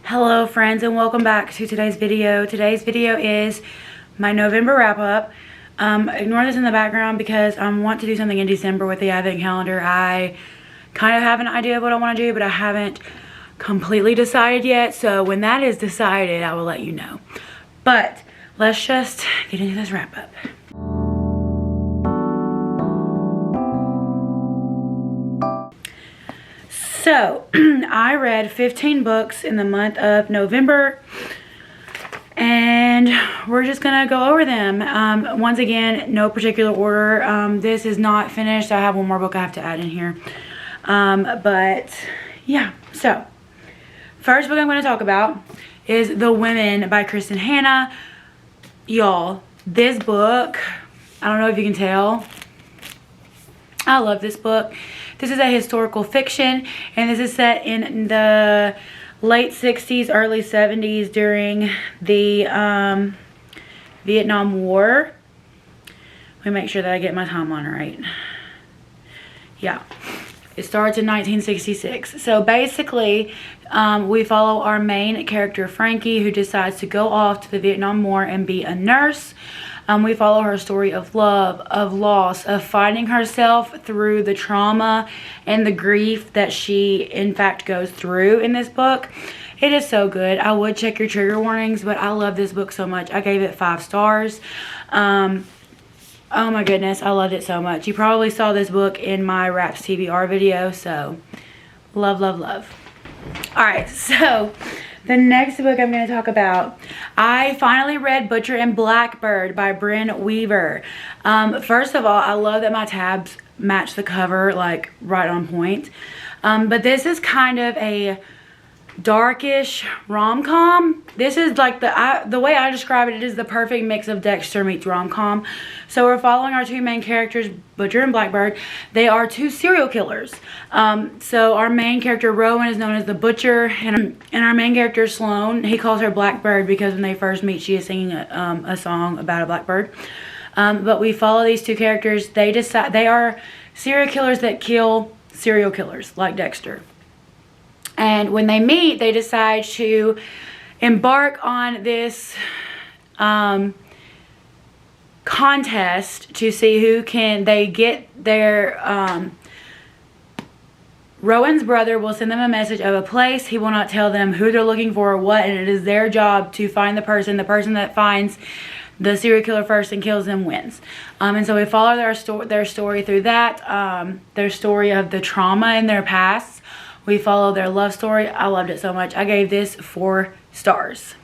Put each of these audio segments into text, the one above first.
Hello friends, and welcome back to today's video. Today's video is my November wrap up. Ignore this in the background because I want to do something in December with the advent calendar. I kind of have an idea of what I want to do, but I haven't completely decided yet. So when that is decided, I will let you know. But let's just get into this wrap up. So, I read 15 books in the month of November, and we're just gonna go over them. Once again, no particular order. This is not finished. I have one more book I have to add in here. But yeah, so first book I'm gonna talk about is The Women by Kristen Hanna. Y'all, this book, I don't know if you can tell, I love this book. This is a historical fiction, and this is set in the late 60s, early 70s during the Vietnam War. Let me make sure that I get my timeline right. Yeah, it starts in 1966. So basically, we follow our main character, Frankie, who decides to go off to the Vietnam War and be a nurse. We follow her story of love, of loss, of finding herself through the trauma and the grief that she, in fact, goes through in this book. It is so good. I would check your trigger warnings, but I love this book so much. I gave it 5 stars. Oh my goodness, I loved it so much. You probably saw this book in my Wraps TBR video, so love, love, love. Alright, so the next book I'm going to talk about, I finally read Butcher and Blackbird by Brynn Weaver. First of all, I love that my tabs match the cover, like, right on point. But this is kind of a darkish rom-com. This is like the way I describe it, it is the perfect mix of Dexter meets rom-com. So we're following our 2 main characters, Butcher and Blackbird. They are 2 serial killers. So our main character, Rowan, is known as the Butcher, and our main character, Sloan, he calls her Blackbird because when they first meet, she is singing a song about a blackbird. But we follow these 2 characters. They are serial killers that kill serial killers, like Dexter. And when they meet, they decide to embark on this contest to see who can they get their Rowan's brother will send them a message of a place. He will not tell them who they're looking for or what, and it is their job to find the person. The person that finds the serial killer first and kills them wins. And so we follow their story through that, their story of the trauma in their past. We follow their love story. I loved it so much. I gave this 4 stars.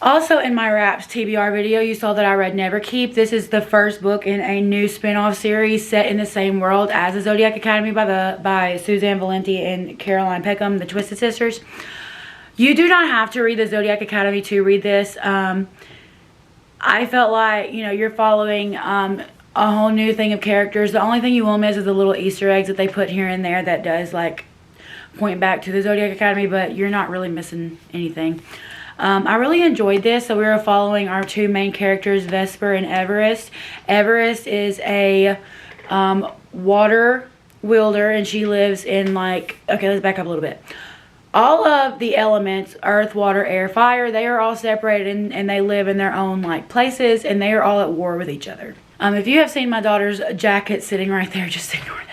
Also in my Wraps TBR video, you saw that I read Neverkeep. This is the first book in a new spin-off series set in the same world as the Zodiac Academy by Suzanne Valenti and Caroline Peckham, the Twisted Sisters. You do not have to read the Zodiac Academy to read this. I felt like, you know, you're following a whole new thing of characters. The only thing you will miss is the little Easter eggs that they put here and there that does, like, point back to the Zodiac Academy, but you're not really missing anything. I really enjoyed this. So we were following our 2 main characters, Vesper and Everest. Everest is a water wielder, and she lives in, like, okay, let's back up a little bit. All of the elements, earth, water, air, fire, they are all separated and they live in their own, like, places, and they are all at war with each other. If you have seen my daughter's jacket sitting right there, just ignore that.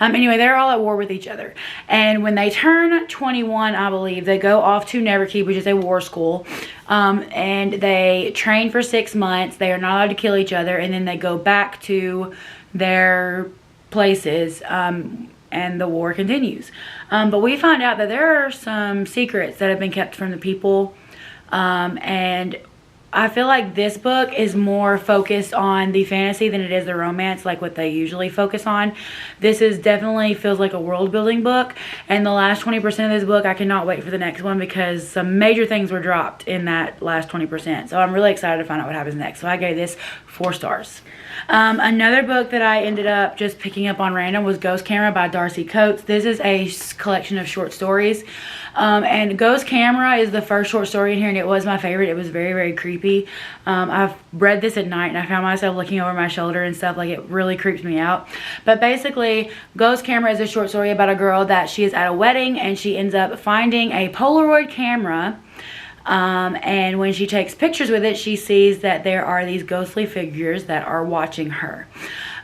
Anyway, they're all at war with each other. And when they turn 21, I believe, they go off to Neverkeep, which is a war school. And they train for 6 months. They are not allowed to kill each other. And then they go back to their places. And the war continues. But we find out that there are some secrets that have been kept from the people. And I feel like this book is more focused on the fantasy than it is the romance, like what they usually focus on. This is definitely feels like a world building book, and the last 20% of this book, I cannot wait for the next one because some major things were dropped in that last 20%. So I'm really excited to find out what happens next. So I gave this 4 stars. Another book that I ended up just picking up on random was Ghost Camera by Darcy Coates. This is a collection of short stories. And Ghost Camera is the first short story in here, and it was my favorite. It was very, very creepy. I've read this at night, and I found myself looking over my shoulder and stuff. Like, it really creeps me out. But basically, Ghost Camera is a short story about a girl that she is at a wedding, and she ends up finding a Polaroid camera And when she takes pictures with it, she sees that there are these ghostly figures that are watching her.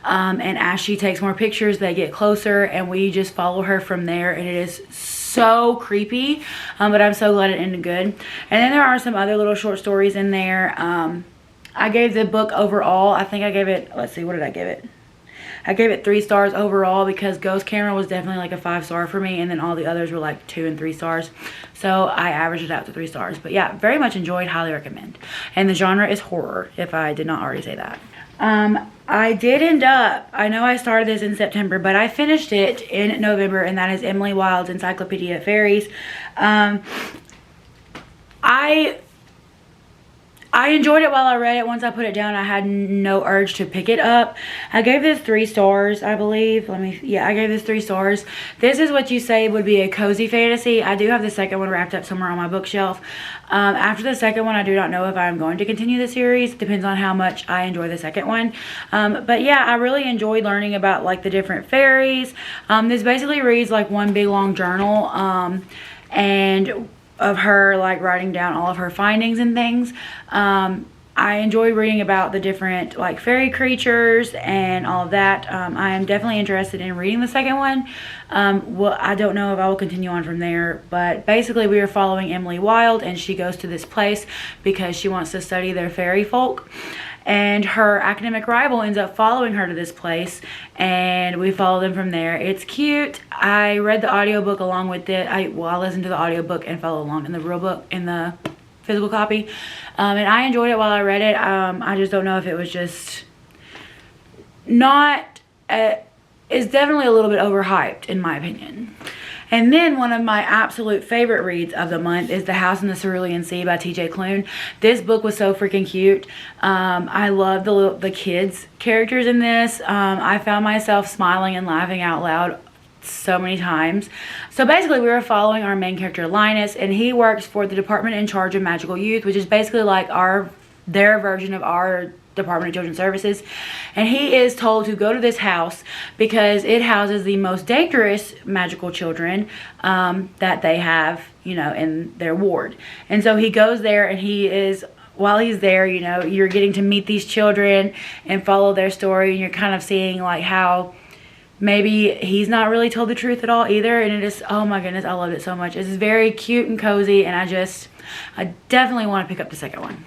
And as she takes more pictures, they get closer, and we just follow her from there, and it is so creepy, but I'm so glad it ended good. And then there are some other little short stories in there. I gave the book overall, I think I gave it, let's see, what did I give it? I gave it 3 stars overall, because Ghost Camera was definitely like a 5-star for me, and then all the others were like 2 and 3 stars. So I averaged it out to 3 stars. But yeah, very much enjoyed, highly recommend. And the genre is horror, if I did not already say that. I did end up, I know I started this in September, but I finished it in November, and that is Emily Wilde's Encyclopedia of Fairies. I enjoyed it while I read it. Once I put it down, I had no urge to pick it up. I gave this 3 stars, I believe. I gave this 3 stars. This is what you say would be a cozy fantasy. I do have the second one wrapped up somewhere on my bookshelf. After the second one, I do not know if I'm going to continue the series. Depends on how much I enjoy the second one. But yeah, I really enjoyed learning about like the different fairies. This basically reads like one big long journal. And of her like writing down all of her findings and things. I enjoy reading about the different like fairy creatures and all of that. I am definitely interested in reading the second one. Well, I don't know if I will continue on from there, but basically we are following Emily Wilde, and she goes to this place because she wants to study their fairy folk. And her academic rival ends up following her to this place, and we follow them from there. It's cute. I read the audiobook along with it. I listened to the audiobook and follow along in the real book, in the physical copy. And I enjoyed it while I read it. I just don't know if it was just not, it's definitely a little bit overhyped in my opinion. And then one of my absolute favorite reads of the month is The House in the Cerulean Sea by TJ Klune. This book was so freaking cute. I love the kids characters in this. I found myself smiling and laughing out loud so many times. So basically we were following our main character Linus, and he works for the department in charge of magical youth, which is basically like their version of our Department of Children's Services. And he is told to go to this house because it houses the most dangerous magical children that they have, you know, in their ward. And so he goes there, and while he's there, you know, you're getting to meet these children and follow their story, and you're kind of seeing like how maybe he's not really told the truth at all either. And it is, oh my goodness, I loved it so much. It's very cute and cozy, and I definitely want to pick up the second one.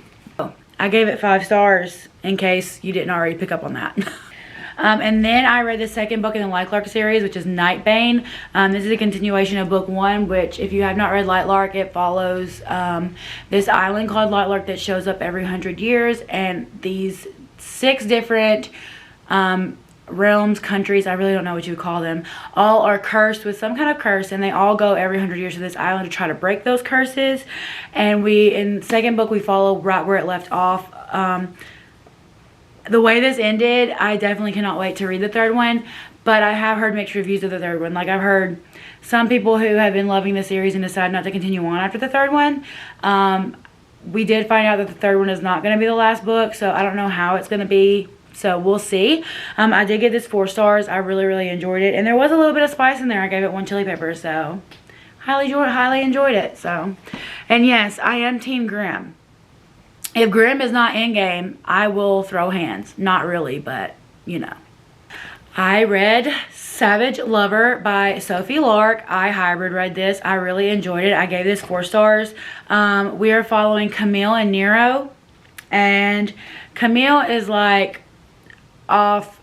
I gave it 5 stars in case you didn't already pick up on that. And then I read the second book in the Lightlark series, which is Nightbane. This is a continuation of book 1, which if you have not read Lightlark, it follows this island called Lightlark that shows up every 100 years. And these 6 different realms, countries, I really don't know what you would call them, all are cursed with some kind of curse, and they all go every 100 years to this island to try to break those curses. And in the second book, we follow right where it left off. The way this ended, I definitely cannot wait to read the third one, but I have heard mixed reviews of the third one. Like, I've heard some people who have been loving the series and decide not to continue on after the third one. We did find out that the third one is not going to be the last book, so I don't know how it's going to be. So we'll see. I did give this 4 stars. I really, really enjoyed it. And there was a little bit of spice in there. I gave it 1 chili pepper. So highly enjoyed it. So, and yes, I am Team Grimm. If Grimm is not in game, I will throw hands. Not really, but you know. I read Savage Lover by Sophie Lark. I hybrid read this. I really enjoyed it. I gave this 4 stars. We are following Camille and Nero. And Camille is like off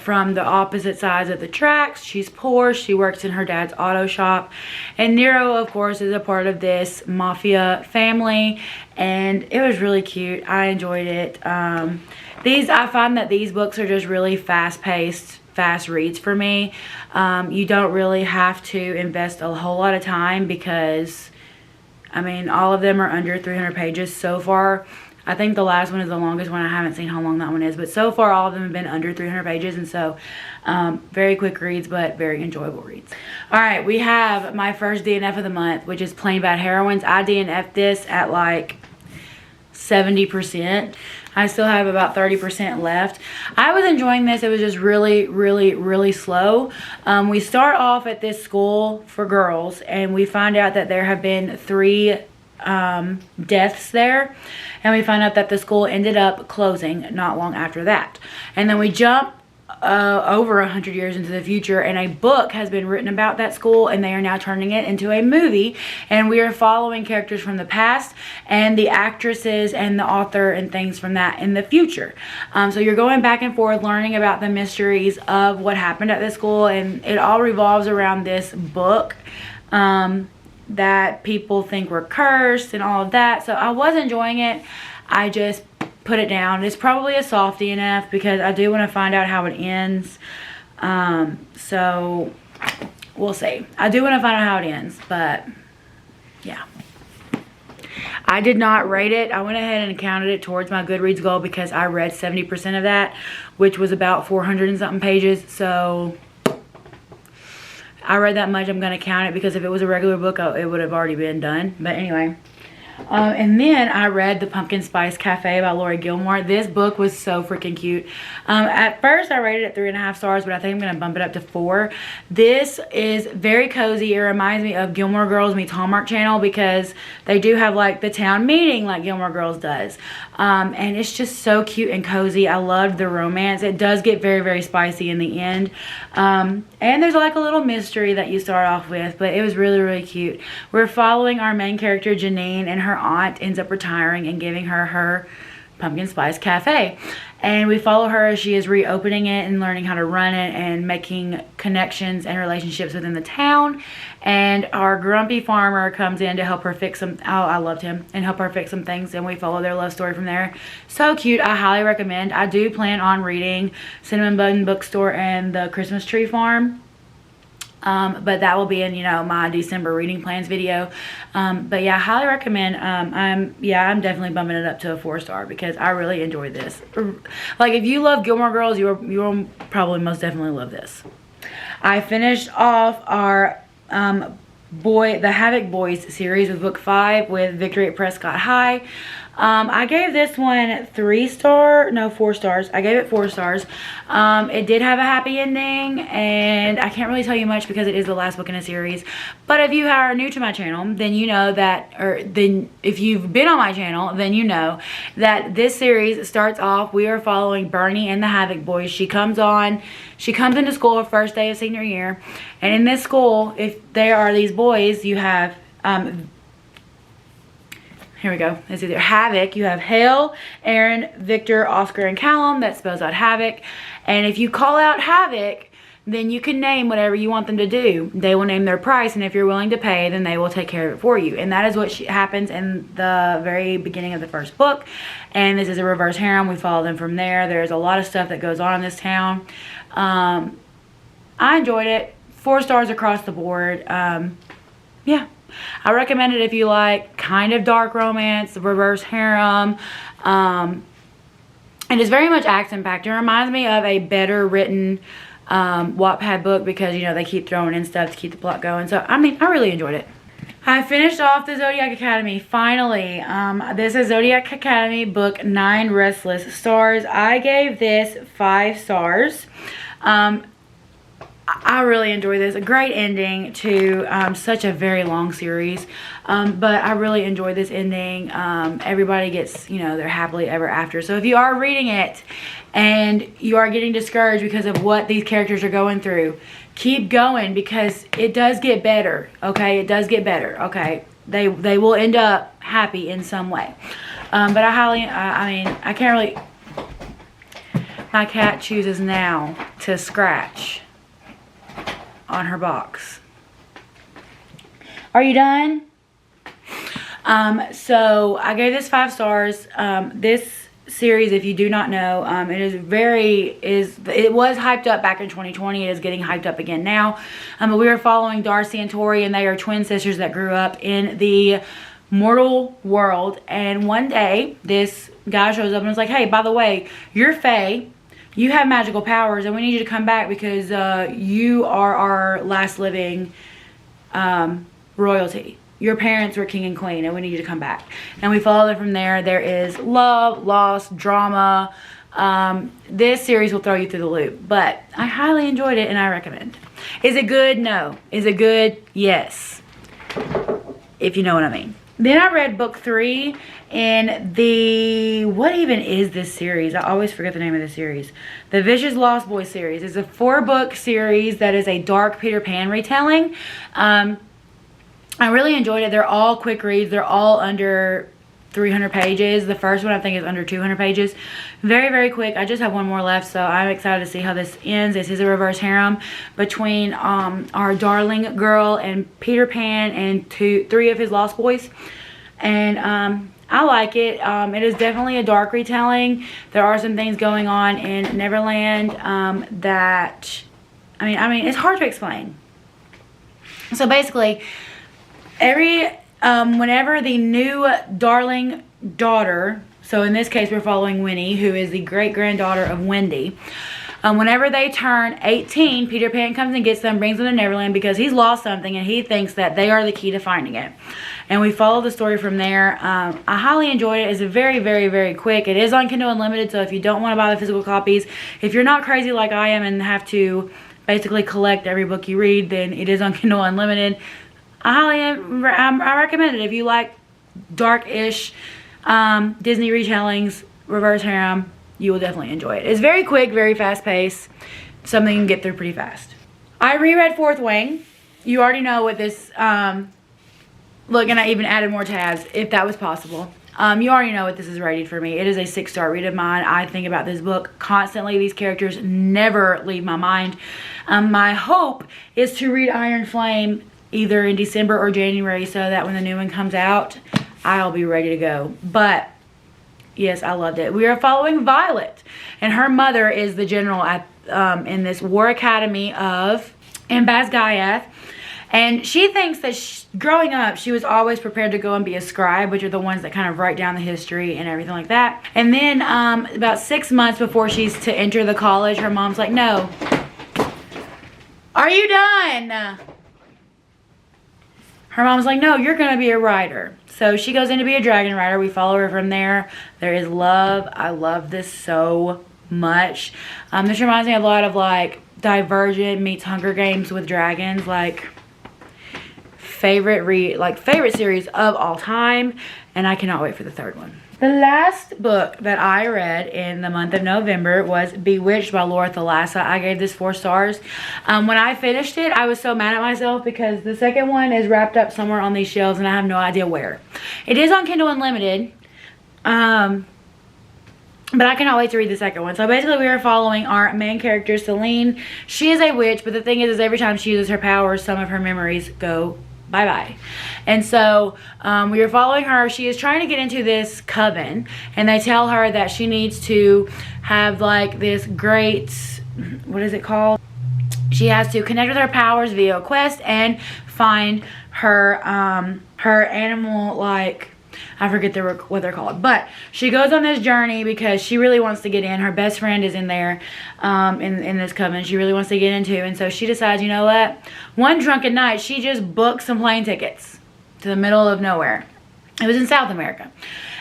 from the opposite sides of the tracks. She's poor. She works in her dad's auto shop. And Nero, of course, is a part of this mafia family. And it was really cute. I enjoyed it. I find that these books are just really fast-paced, fast reads for me. You don't really have to invest a whole lot of time because, I mean, all of them are under 300 pages so far. I think the last one is the longest one. I haven't seen how long that one is. But so far, all of them have been under 300 pages. And so, very quick reads, but very enjoyable reads. All right, we have my first DNF of the month, which is Plain Bad Heroines. I DNF'd this at like 70%. I still have about 30% left. I was enjoying this. It was just really, really, really slow. We start off at this school for girls, and we find out that there have been 3 deaths there, and we find out that the school ended up closing not long after that. And then we jump over 100 years into the future, and a book has been written about that school, and they are now turning it into a movie, and we are following characters from the past and the actresses and the author and things from that in the future. So you're going back and forth learning about the mysteries of what happened at the school, and it all revolves around this book that people think were cursed and all of that. So I was enjoying it. I just put it down. It's probably a softie enough because I do want to find out how it ends. So we'll see. I do want to find out how it ends, but yeah. I did not rate it. I went ahead and counted it towards my Goodreads goal because I read 70% of that, which was about 400 and something pages. So I read that much. I'm going to count it because if it was a regular book, it would have already been done. But anyway. And then I read The Pumpkin Spice Cafe by Lori Gilmore. This book was so freaking cute. At first I rated it 3.5 stars, but I think I'm going to bump it up to 4. This is very cozy. It reminds me of Gilmore Girls meets Hallmark Channel because they do have like the town meeting like Gilmore Girls does. And it's just so cute and cozy. I loved the romance. It does get very, very spicy in the end. And there's like a little mystery that you start off with, but it was really, really cute. We're following our main character, Janine, and her aunt ends up retiring and giving her Pumpkin Spice Cafe. And we follow her as she is reopening it and learning how to run it and making connections and relationships within the town. And our grumpy farmer comes in to help her fix some, oh, I loved him, and help her fix some things, and we follow their love story from there. So cute. I highly recommend. I do plan on reading Cinnamon Bun Bookstore and The Christmas Tree Farm. But that will be in, you know, my December reading plans video. But yeah, I highly recommend. I'm definitely bumping it up to a 4-star because I really enjoyed this. Like, if you love Gilmore Girls, you'll probably most definitely love this. I finished off our the Havoc Boys series with book 5 with Victory at Prescott High. I gave this one 4 stars. I gave it 4 stars. It did have a happy ending, and I can't really tell you much because it is the last book in a series. But if you are new to my channel, then you know that, or then if you've been on my channel, then you know that this series starts off, we are following Bernie and the Havoc Boys. She comes into school her first day of senior year, and in this school, if there are these boys, you have, here we go. It's either Havoc. You have Hale, Aaron, Victor, Oscar, and Callum. That spells out Havoc. And if you call out Havoc, then you can name whatever you want them to do. They will name their price, and if you're willing to pay, then they will take care of it for you. And that is what happens in the very beginning of the first book. And this is a reverse harem. We follow them from there. There's a lot of stuff that goes on in this town. I enjoyed it. 4 stars across the board. Yeah. I recommend it if you like kind of dark romance, the reverse harem. And it's very much action-packed. It reminds me of a better written Wattpad book because, you know, they keep throwing in stuff to keep the plot going. So, I mean, I really enjoyed it. I finished off the Zodiac Academy, finally. This is Zodiac Academy book 9, Restless Stars. I gave this 5 stars. I really enjoyed this. A great ending to such a very long series. But I really enjoyed this ending. Everybody gets, you know, their happily ever after. So if you are reading it and you are getting discouraged because of what these characters are going through, keep going because it does get better. Okay? It does get better. Okay? They will end up happy in some way. But I mean, I can't really... My cat chooses now to scratch on her box. Are you done? So I gave this 5 stars. This series, if you do not know, it was hyped up back in 2020. It is getting hyped up again now. But we are following Darcy and Tori, and they are twin sisters that grew up in the mortal world. And one day, this guy shows up and is like, hey, by the way, you're Faye. You have magical powers, and we need you to come back because you are our last living royalty. Your parents were king and queen, and we need you to come back. And we follow them from there. There is love, loss, drama. This series will throw you through the loop, but I highly enjoyed it, and I recommend. Is it good? No. Is it good? Yes. If you know what I mean. Then I read book 3 in the, what even is this series? I always forget the name of the series. The Vicious Lost Boys series. It's a 4-book series that is a dark Peter Pan retelling. I really enjoyed it. They're all quick reads. They're all under 300 pages. The first one I think is under 200 pages. Very, very quick. I just have one more left, so I'm excited to see how this ends. This is a reverse harem between our darling girl and Peter Pan and 3 of his lost boys. And I like it. It is definitely a dark retelling. There are some things going on in Neverland that, I mean, it's hard to explain. So basically, whenever the new darling daughter, so in this case we're following Winnie, who is the great-granddaughter of Wendy, whenever they turn 18, Peter Pan comes and gets them, brings them to Neverland because he's lost something and he thinks that they are the key to finding it. And we follow the story from there. I highly enjoyed it. It's a very, very, very quick. It is on Kindle Unlimited, so if you don't want to buy the physical copies, if you're not crazy like I am and have to basically collect every book you read, then it is on Kindle Unlimited. I recommend it if you like dark-ish Disney retellings, reverse harem. You will definitely enjoy it. It's very quick, very fast-paced. Something you can get through pretty fast. I reread Fourth Wing. You already know what this, look, and I even added more tabs if that was possible. You already know what this is rated for me. It is a 6-star read of mine. I think about this book constantly. These characters never leave my mind. My hope is to read Iron Flame either in December or January so that when the new one comes out, I'll be ready to go. But yes, I loved it. We are following Violet, and her mother is the general at in this war academy of Ambasgayath. And she thinks that growing up, she was always prepared to go and be a scribe, which are the ones that kind of write down the history and everything like that. And then about 6 months before she's to enter the college, her mom's like, no. Are you done? Her mom's like, no, you're going to be a writer. So she goes in to be a dragon rider. We follow her from there. There is love. I love this so much. This reminds me a lot of like Divergent meets Hunger Games with dragons. Like favorite series of all time. And I cannot wait for the 3rd one. The last book that I read in the month of November was Bewitched by Laura Thalassa. I gave this 4 stars. When I finished it, I was so mad at myself because the second one is wrapped up somewhere on these shelves and I have no idea where. It is on Kindle Unlimited. But I cannot wait to read the second one. So basically we are following our main character, Celine. She is a witch, but the thing is every time she uses her powers, some of her memories go bye-bye. And so we are following her. She is trying to get into this coven, and they tell her that she needs to have like this great, what is it called? She has to connect with her powers via a quest and find her her animal, like, I forget what they're called. But she goes on this journey because she really wants to get in. Her best friend is in there in this coven. She really wants to get into. And so she decides, you know what? One drunken night, she just booked some plane tickets to the middle of nowhere. It was in South America.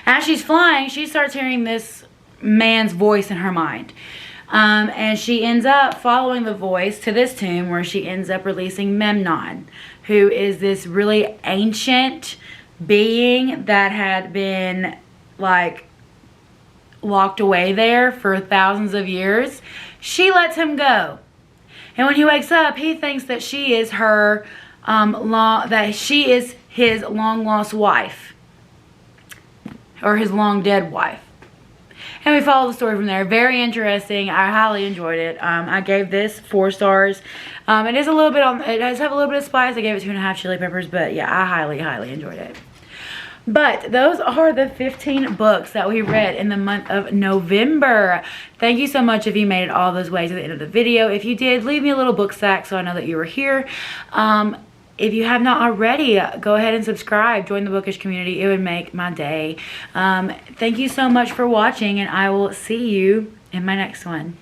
As she's flying, she starts hearing this man's voice in her mind. And she ends up following the voice to this tomb where she ends up releasing Memnon, who is this really ancient being that had been like locked away there for thousands of years. She lets him go, and when he wakes up, he thinks that she is her his long lost wife, or his long dead wife. And we follow the story from there. Very interesting. I highly enjoyed it. I gave this 4 stars. It is a little bit it does have a little bit of spice. I gave it 2.5 chili peppers, but yeah, I highly enjoyed it. But those are the 15 books that we read in the month of November. Thank you so much if you made it all those ways to the end of the video. If you did, leave me a little book stack so I know that you were here. If you have not already, go ahead and subscribe. Join the bookish community. It would make my day. Thank you so much for watching, and I will see you in my next one.